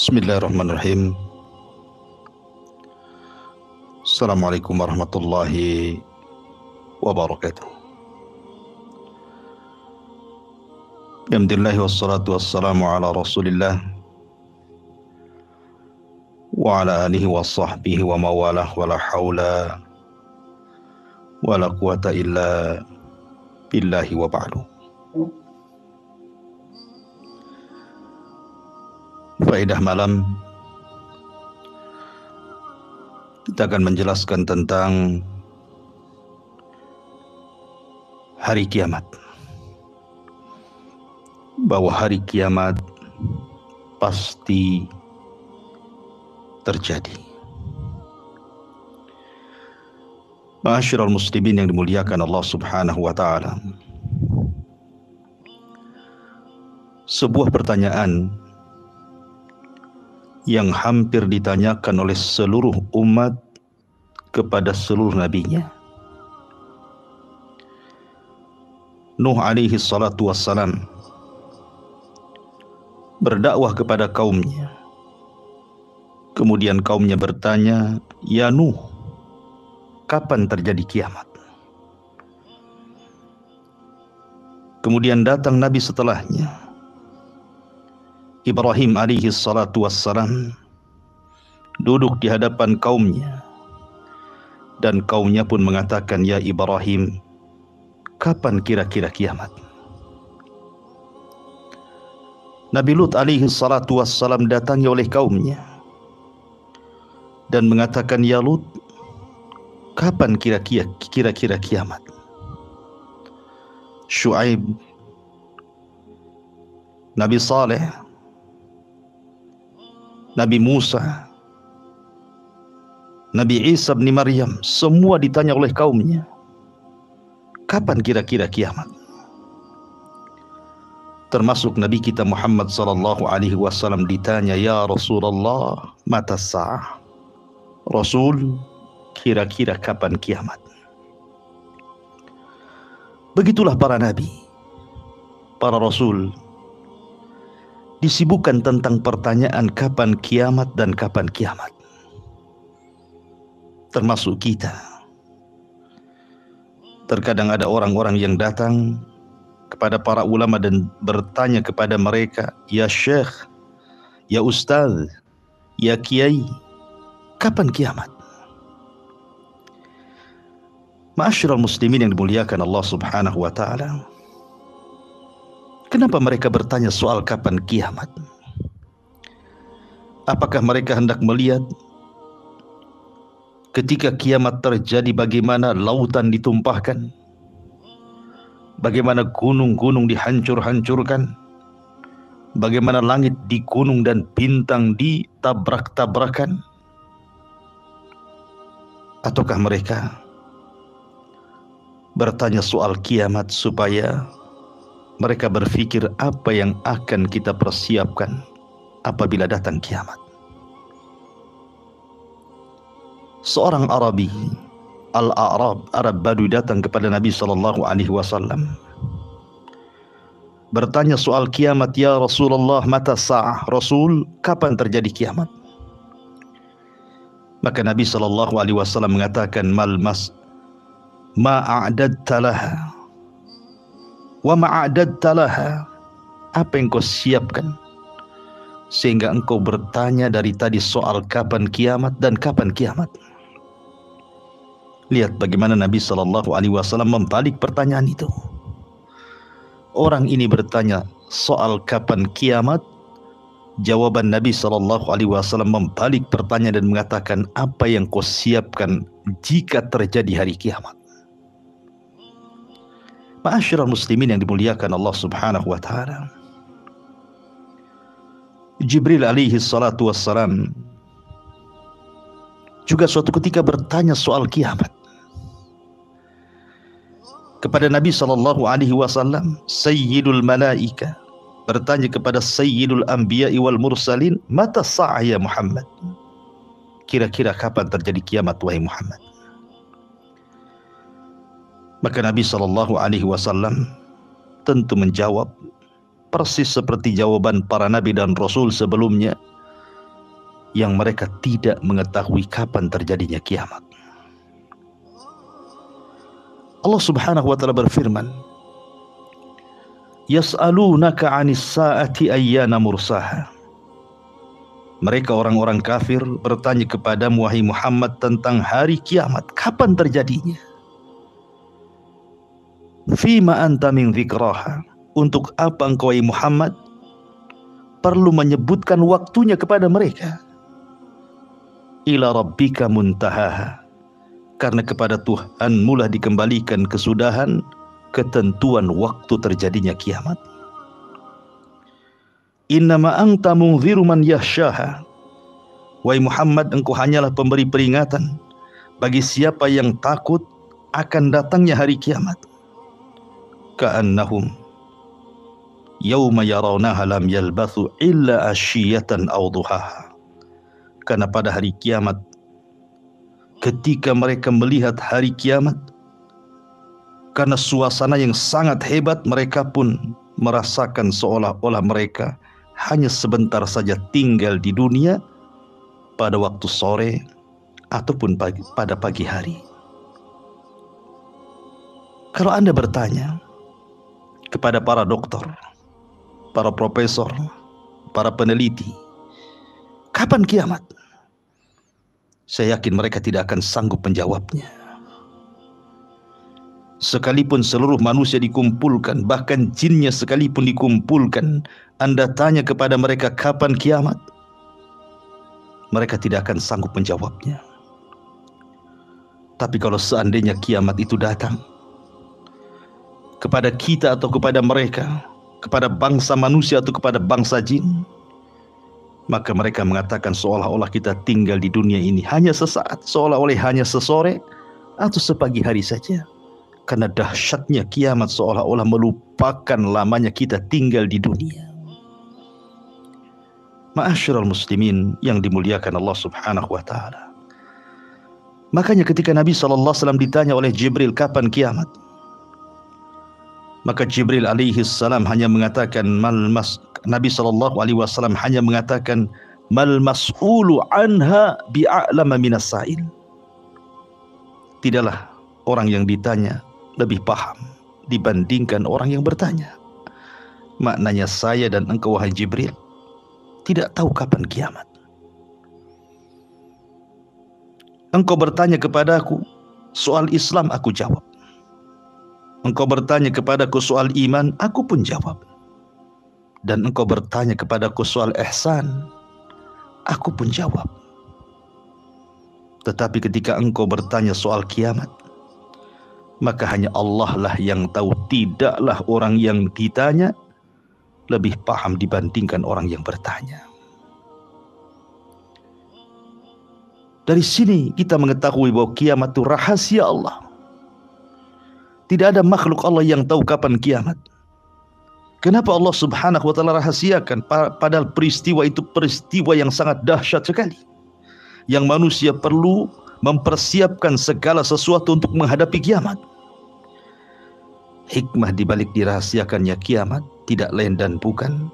Bismillahirrahmanirrahim. Assalamualaikum warahmatullahi wabarakatuh. Alhamdulillah wassalatu wassalamu ala rasulillah wa ala alihi wa sahbihi wa mawalah wa la hawla wa la quwata illa billahi wa ba'du. Faedah malam, kita akan menjelaskan tentang hari kiamat. Bahwa hari kiamat pasti terjadi. Ma'asyiral muslimin yang dimuliakan Allah Subhanahu wa taala. Sebuah pertanyaan yang hampir ditanyakan oleh seluruh umat kepada seluruh nabinya. Nuh alaihi salatu wassalam berdakwah kepada kaumnya. Kemudian kaumnya bertanya, "Ya Nuh, kapan terjadi kiamat?" Kemudian datang nabi setelahnya, Ibrahim alaihi salatu wassalam, duduk di hadapan kaumnya, dan kaumnya pun mengatakan, "Ya Ibrahim, kapan kira-kira kiamat?" Nabi Lut alaihi salatu wassalam datangi oleh kaumnya dan mengatakan, "Ya Lut, kapan kira-kira kiamat?" Syuaib, Nabi Saleh, Nabi Musa, Nabi Isa bin Maryam, semua ditanya oleh kaumnya, kapan kira-kira kiamat? Termasuk Nabi kita Muhammad sallallahu alaihi wasallam ditanya, "Ya Rasulullah, mata sa'ah?" Rasul, kira-kira kapan kiamat? Begitulah para nabi, para rasul disibukkan tentang pertanyaan kapan kiamat dan kapan kiamat. Termasuk kita. Terkadang ada orang-orang yang datang kepada para ulama dan bertanya kepada mereka, "Ya Syekh, ya Ustaz, ya Kiai, kapan kiamat?" Ma'asyiral muslimin yang dimuliakan Allah Subhanahu wa taala, kenapa mereka bertanya soal kapan kiamat? Apakah mereka hendak melihat ketika kiamat terjadi bagaimana lautan ditumpahkan, bagaimana gunung-gunung dihancur-hancurkan, bagaimana langit digunung dan bintang ditabrak-tabrakan? Ataukah mereka bertanya soal kiamat supaya mereka berpikir apa yang akan kita persiapkan apabila datang kiamat? Seorang Arabi, Al-A'rab, Arab Badui, datang kepada Nabi sallallahu alaihi wasallam bertanya soal kiamat, "Ya Rasulullah, mata sa'ah?" Rasul, kapan terjadi kiamat? Maka Nabi sallallahu alaihi wasallam mengatakan, "Ma a'dadta laha wa ma'adadta laha." Apa yang kau siapkan sehingga engkau bertanya dari tadi soal kapan kiamat dan kapan kiamat? Lihat bagaimana Nabi sallallahu alaihi wasallam membalik pertanyaan itu. Orang ini bertanya soal kapan kiamat, jawaban Nabi sallallahu alaihi wasallam membalik pertanyaan dan mengatakan, apa yang kau siapkan jika terjadi hari kiamat? Ma'asyiral muslimin yang dimuliakan Allah Subhanahu wa taala, Jibril alaihi salatu wassalam juga suatu ketika bertanya soal kiamat kepada Nabi sallallahu alaihi wasallam. Sayyidul malaika bertanya kepada Sayyidul anbiya'i wal mursalin, "Mata sa'ah ya Muhammad?" Kira-kira kapan terjadi kiamat wahai Muhammad? Maka Nabi sallallahu alaihi wasallam tentu menjawab persis seperti jawaban para nabi dan rasul sebelumnya. yang mereka tidak mengetahui kapan terjadinya kiamat. Allah Subhanahu wa taala berfirman, "Yas'alunaka 'anis sa'ati ayyana mursaha." Mereka orang-orang kafir bertanya kepadamu wahai Muhammad tentang hari kiamat, kapan terjadinya? Fima anta min dzikraha. Untuk apa engkau wahai Muhammad perlu menyebutkan waktunya kepada mereka? Ila rabbika muntahaha. Karena kepada Tuhan mula dikembalikan kesudahan ketentuan waktu terjadinya kiamat. Innama anta munziru man yahsyaha. Wahai Muhammad, engkau hanyalah pemberi peringatan bagi siapa yang takut akan datangnya hari kiamat. Ka'annahum yauma yarawnaha lam yalbathu illa asyiyatan aw duhaha. Karena pada hari kiamat, ketika mereka melihat hari kiamat, karena suasana yang sangat hebat, mereka pun merasakan seolah-olah mereka hanya sebentar saja tinggal di dunia pada waktu sore ataupun pada pagi hari. Kalau Anda bertanya kepada para dokter, para profesor, para peneliti, kapan kiamat? Saya yakin mereka tidak akan sanggup menjawabnya. Sekalipun seluruh manusia dikumpulkan, bahkan jinnya sekalipun dikumpulkan, Anda tanya kepada mereka kapan kiamat, mereka tidak akan sanggup menjawabnya. Tapi kalau seandainya kiamat itu datang kepada kita atau kepada mereka, kepada bangsa manusia atau kepada bangsa jin, maka mereka mengatakan seolah-olah kita tinggal di dunia ini hanya sesaat, seolah-olah hanya sesore atau sepagi hari saja. Karena dahsyatnya kiamat seolah-olah melupakan lamanya kita tinggal di dunia. Ma'asyiral muslimin yang dimuliakan Allah Subhanahu wa taala. Makanya ketika Nabi SAW ditanya oleh Jibril kapan kiamat, maka Jibril alaihi salam hanya mengatakan Nabi SAW hanya mengatakan mal mas'ulu anha bi'a'lama minas sa'il. Tidaklah orang yang ditanya lebih paham dibandingkan orang yang bertanya. Maknanya saya dan engkau wahai Jibril tidak tahu kapan kiamat. Engkau bertanya kepadaku soal Islam, aku jawab. Engkau bertanya kepadaku soal iman, aku pun jawab. Dan engkau bertanya kepadaku soal ihsan, aku pun jawab. Tetapi ketika engkau bertanya soal kiamat, maka hanya Allah lah yang tahu. Tidaklah orang yang ditanya lebih paham dibandingkan orang yang bertanya. Dari sini kita mengetahui bahwa kiamat itu rahasia Allah. Tidak ada makhluk Allah yang tahu kapan kiamat. Kenapa Allah Subhanahu wa taala rahasiakan? Padahal peristiwa itu peristiwa yang sangat dahsyat sekali, yang manusia perlu mempersiapkan segala sesuatu untuk menghadapi kiamat. Hikmah dibalik dirahasiakannya kiamat tidak lain dan bukan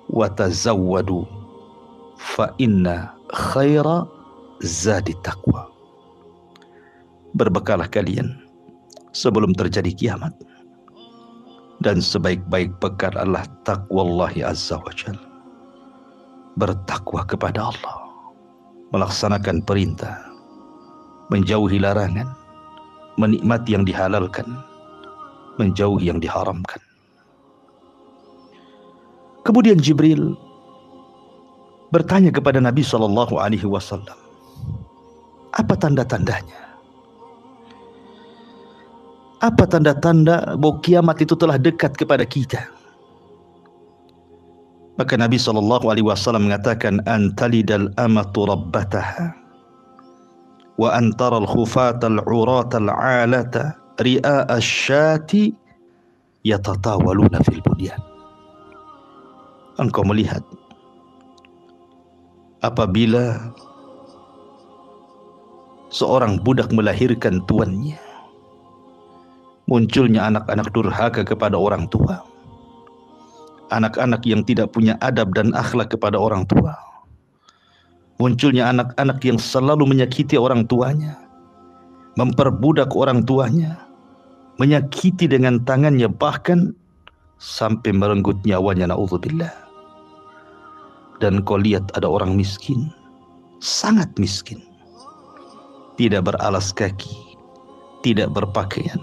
watazawwadu fa inna khaira zadi taqwa. Berbekalah kalian sebelum terjadi kiamat, dan sebaik-baik bekal adalah taqwallahi azza wa jalla. Bertakwa kepada Allah, melaksanakan perintah, menjauhi larangan, menikmati yang dihalalkan, menjauhi yang diharamkan. Kemudian Jibril bertanya kepada Nabi SAW, apa tanda-tandanya? Apa tanda-tanda bahwa kiamat itu telah dekat kepada kita? Maka Nabi SAW mengatakan, antalidal amatu rabbataha wa antaral khufatal uratal alata ri'a asyati yatatawaluna fil bunyan. Engkau melihat apabila seorang budak melahirkan tuannya, munculnya anak-anak durhaka kepada orang tua, anak-anak yang tidak punya adab dan akhlak kepada orang tua, Munculnya anak-anak yang selalu menyakiti orang tuanya, memperbudak orang tuanya, menyakiti dengan tangannya, bahkan sampai merenggut nyawanya, na'udzubillah. Dan kau lihat ada orang miskin, sangat miskin, tidak beralas kaki, tidak berpakaian.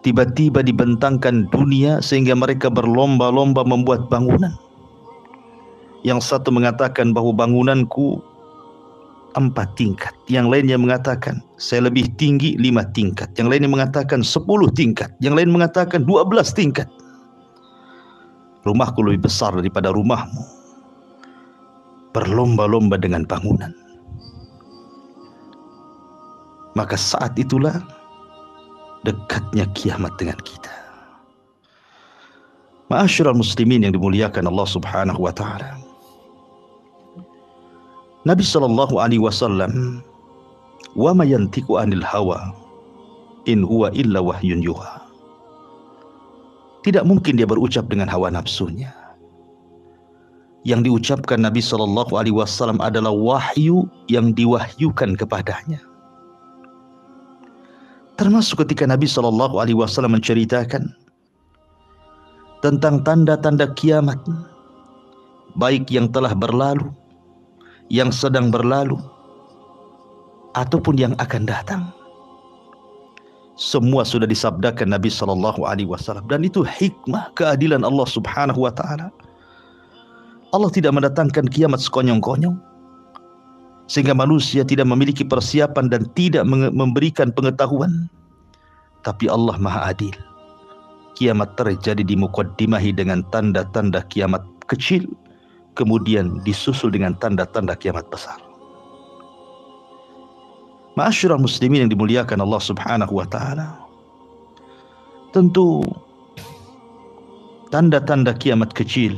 Tiba-tiba dibentangkan dunia sehingga mereka berlomba-lomba membuat bangunan. Yang satu mengatakan bahwa bangunanku 4 tingkat, yang lainnya mengatakan saya lebih tinggi 5 tingkat, yang lainnya mengatakan 10 tingkat, yang lain mengatakan 12 tingkat. Rumahku lebih besar daripada rumahmu. Berlomba-lomba dengan bangunan. Maka saat itulah dekatnya kiamat dengan kita. Ma'asyiral muslimin yang dimuliakan Allah Subhanahu wa taala. Nabi sallallahu alaihi wasallam, wa ma yantiqu anil hawa in huwa illa wahyun yuha. Tidak mungkin dia berucap dengan hawa nafsunya. Yang diucapkan Nabi sallallahu alaihi wasallam adalah wahyu yang diwahyukan kepadanya. Termasuk ketika Nabi sallallahu alaihi wasallam menceritakan tentang tanda-tanda kiamat, baik yang telah berlalu, yang sedang berlalu, ataupun yang akan datang. Semua sudah disabdakan Nabi sallallahu alaihi wasallam, dan itu hikmah keadilan Allah Subhanahu wa taala. Allah tidak mendatangkan kiamat sekonyong-konyong sehingga manusia tidak memiliki persiapan dan tidak memberikan pengetahuan. Tapi Allah Maha Adil. Kiamat terjadi dimuqaddimahi dengan tanda-tanda kiamat kecil, kemudian disusul dengan tanda-tanda kiamat besar. Ma'asyiral muslimin yang dimuliakan Allah Subhanahu wa taala. Tentu tanda-tanda kiamat kecil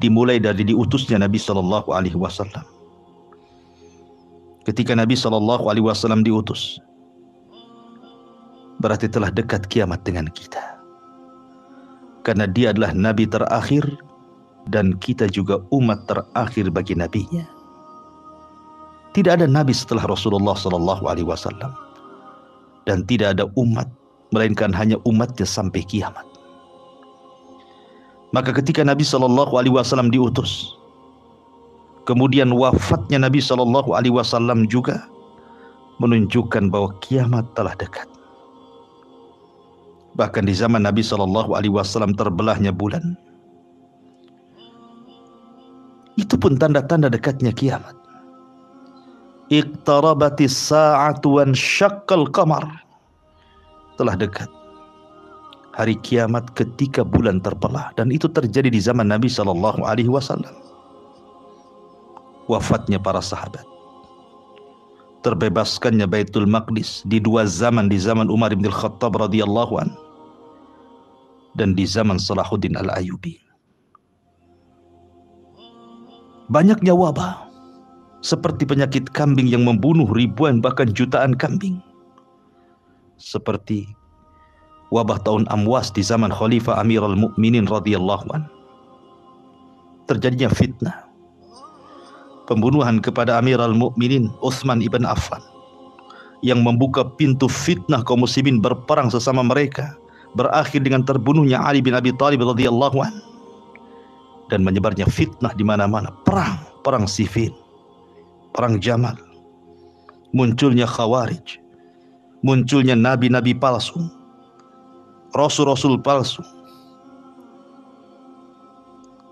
dimulai dari diutusnya Nabi sallallahu alaihi wasallam. Ketika Nabi sallallahu alaihi wasallam diutus, berarti telah dekat kiamat dengan kita. Karena dia adalah nabi terakhir dan kita juga umat terakhir bagi nabinya. Tidak ada nabi setelah Rasulullah sallallahu alaihi wasallam dan tidak ada umat melainkan hanya umatnya sampai kiamat. Maka ketika Nabi sallallahu alaihi wasallam diutus, kemudian wafatnya Nabi sallallahu alaihi wasallam juga menunjukkan bahwa kiamat telah dekat. Bahkan di zaman Nabi sallallahu alaihi wasallam terbelahnya bulan. Itu pun tanda-tanda dekatnya kiamat. Iqtarabatis sa'atu wan syaqqal qamar. Telah dekat hari kiamat ketika bulan terbelah, dan itu terjadi di zaman Nabi sallallahu alaihi wasallam. Wafatnya para sahabat, terbebaskannya Baitul Maqdis di 2 zaman, di zaman Umar bin Khattab radhiyallahu an dan di zaman Salahuddin Al-Ayyubi. Banyaknya wabah seperti penyakit kambing yang membunuh ribuan bahkan jutaan kambing, seperti wabah tahun Amwas di zaman Khalifah Amirul Mukminin radhiyallahu an. Terjadinya fitnah, pembunuhan kepada Amirul Mukminin Utsman ibn Affan, yang membuka pintu fitnah kaum muslimin berperang sesama mereka, berakhir dengan terbunuhnya Ali bin Abi Thalib radhiyallahu an, dan menyebarnya fitnah di mana-mana. Perang Siffin, perang Jamal, munculnya Khawarij, munculnya nabi-nabi palsu, rasul-rasul palsu,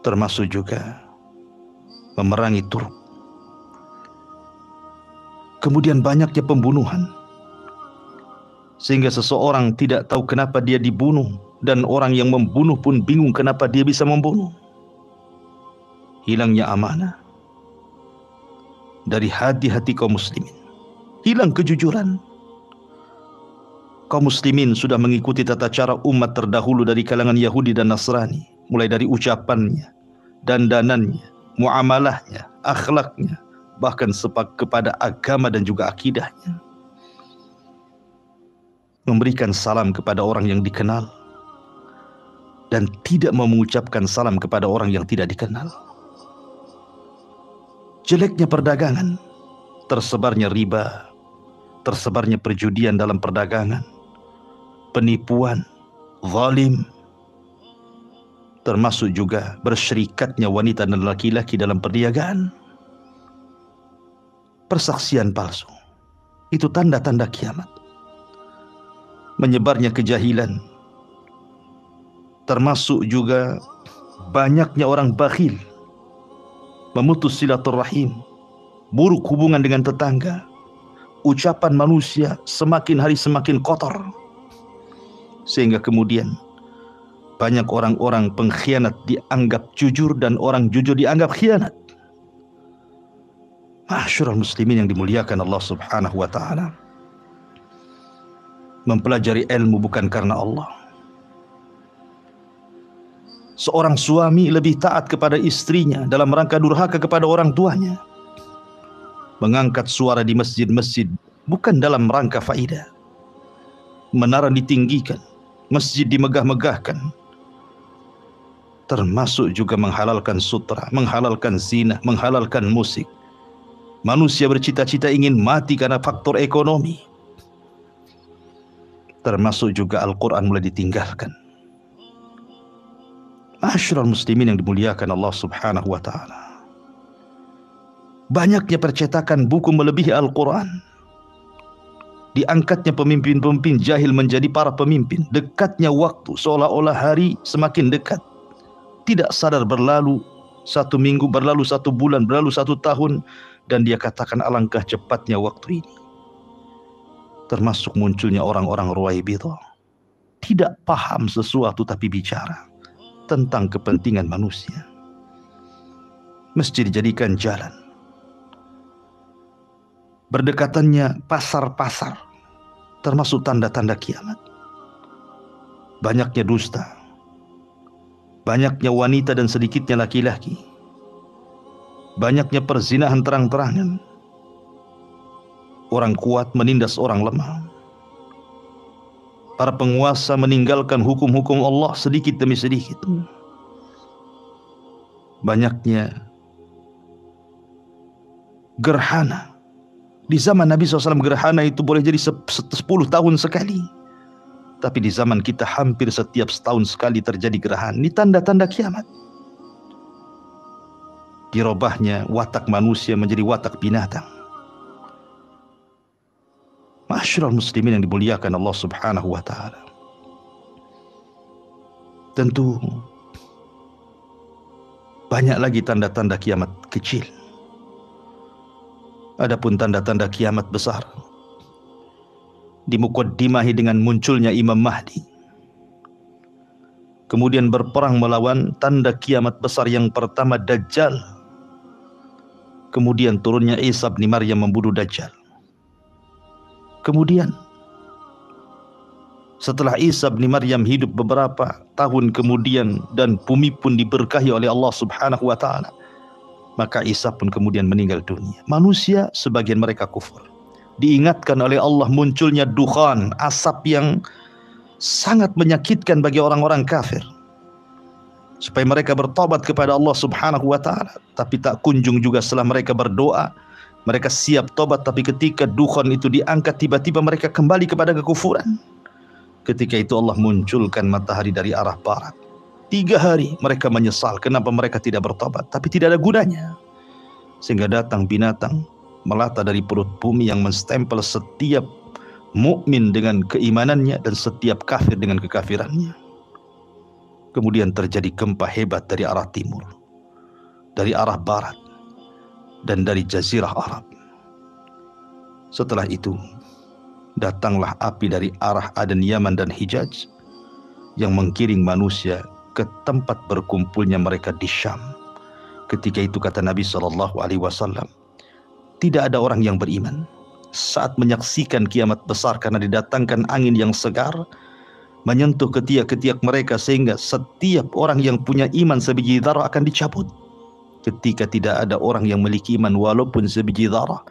termasuk juga memerangi Turk. Kemudian banyaknya pembunuhan, sehingga seseorang tidak tahu kenapa dia dibunuh, dan orang yang membunuh pun bingung kenapa dia bisa membunuh. Hilangnya amanah dari hati-hati kaum muslimin, hilang kejujuran. Kaum muslimin sudah mengikuti tata cara umat terdahulu dari kalangan Yahudi dan Nasrani, mulai dari ucapannya, dandanannya, muamalahnya, akhlaknya, bahkan kepada agama dan juga akidahnya. Memberikan salam kepada orang yang dikenal dan tidak mau mengucapkan salam kepada orang yang tidak dikenal. jeleknya perdagangan, tersebarnya riba, tersebarnya perjudian dalam perdagangan, penipuan, zalim, termasuk juga bersyirikatnya wanita dan laki-laki dalam perniagaan, persaksian palsu. Itu tanda-tanda kiamat. Menyebarnya kejahilan, termasuk juga banyaknya orang bakhil, memutus silaturahim, buruk hubungan dengan tetangga, ucapan manusia semakin hari semakin kotor, sehingga kemudian banyak orang-orang pengkhianat dianggap jujur dan orang jujur dianggap khianat. Ma'asyiral muslimin yang dimuliakan Allah Subhanahu wa taala, mempelajari ilmu bukan karena Allah. Seorang suami lebih taat kepada istrinya dalam rangka durhaka kepada orang tuanya. Mengangkat suara di masjid-masjid bukan dalam rangka faidah. Menara ditinggikan, masjid dimegah-megahkan. Termasuk juga menghalalkan sutra, menghalalkan zina, menghalalkan musik. Manusia bercita-cita ingin mati karena faktor ekonomi. Termasuk juga Al-Quran mulai ditinggalkan. Ma'asyiral muslimin yang dimuliakan Allah Subhanahu wa taala, banyaknya percetakan buku melebihi Al-Quran. Diangkatnya pemimpin-pemimpin jahil menjadi para pemimpin. Dekatnya waktu, seolah-olah hari semakin dekat. Tidak sadar berlalu 1 minggu, berlalu 1 bulan, berlalu 1 tahun, dan dia katakan alangkah cepatnya waktu ini. Termasuk munculnya orang-orang ruwaibidhah, tidak paham sesuatu tapi bicara tentang kepentingan manusia. Mesti dijadikan jalan. Berdekatannya pasar-pasar, termasuk tanda-tanda kiamat. Banyaknya dusta, banyaknya wanita dan sedikitnya laki-laki, banyaknya perzinahan terang-terangan. Orang kuat menindas orang lemah. Para penguasa meninggalkan hukum-hukum Allah sedikit demi sedikit. Banyaknya gerhana. Di zaman Nabi SAW gerhana itu boleh jadi 10 tahun sekali. Tapi di zaman kita hampir setiap setahun sekali terjadi gerhana. Ini tanda-tanda kiamat. Dirobahnya watak manusia menjadi watak binatang. Ma'asyiral muslimin yang dimuliakan Allah Subhanahu wa taala. Tentu banyak lagi tanda-tanda kiamat kecil. Adapun tanda-tanda kiamat besar dimuqaddimahi dengan munculnya Imam Mahdi. Kemudian berperang melawan tanda kiamat besar yang pertama, Dajjal. Kemudian turunnya Isa bin Maryam membunuh Dajjal. Kemudian setelah Isa bin Maryam hidup beberapa tahun kemudian dan bumi pun diberkahi oleh Allah Subhanahu wa taala, maka Isa pun kemudian meninggal dunia. Manusia sebagian mereka kufur. Diingatkan oleh Allah munculnya dukhan, asap yang sangat menyakitkan bagi orang-orang kafir, supaya mereka bertobat kepada Allah Subhanahu wa taala. Tapi tak kunjung juga setelah mereka berdoa, mereka siap tobat, tapi ketika dukhan itu diangkat, tiba-tiba mereka kembali kepada kekufuran. Ketika itu Allah munculkan matahari dari arah barat. 3 hari mereka menyesal kenapa mereka tidak bertobat, tapi tidak ada gunanya. Sehingga datang binatang melata dari perut bumi yang menstempel setiap mukmin dengan keimanannya dan setiap kafir dengan kekafirannya. Kemudian terjadi gempa hebat dari arah timur, dari arah barat, dan dari Jazirah Arab. Setelah itu datanglah api dari arah Aden, Yaman dan Hijaz yang menggiring manusia ke tempat berkumpulnya mereka di Syam. Ketika itu kata Nabi SAW, tidak ada orang yang beriman saat menyaksikan kiamat besar karena didatangkan angin yang segar menyentuh ketiak-ketiak mereka, sehingga setiap orang yang punya iman sebiji dzarah akan dicabut. Ketika tidak ada orang yang memiliki iman walaupun sebiji dzarah,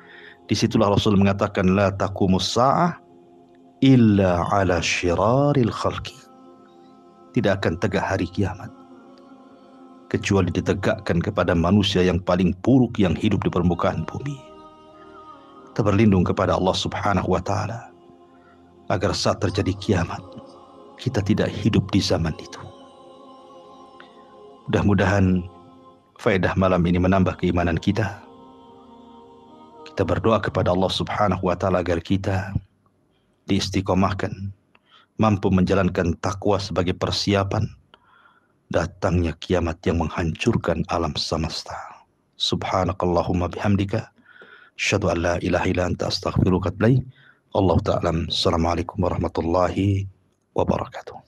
disitulah Rasul mengatakan la taqumus sa'ah illa ala syiraril khalqi. Tidak akan tegak hari kiamat kecuali ditegakkan kepada manusia yang paling buruk yang hidup di permukaan bumi. Kita berlindung kepada Allah Subhanahu wa taala agar saat terjadi kiamat kita tidak hidup di zaman itu. Mudah-mudahan faedah malam ini menambah keimanan kita. Kita berdoa kepada Allah Subhanahu wa taala agar kita diistiqomahkan, mampu menjalankan takwa sebagai persiapan datangnya kiamat yang menghancurkan alam semesta. Subhanakallahumma bihamdika asyhadu an la ilaha illa anta astaghfiruka wa atubu ilaik. Allahu ta'ala. Assalamualaikum warahmatullahi wabarakatuh.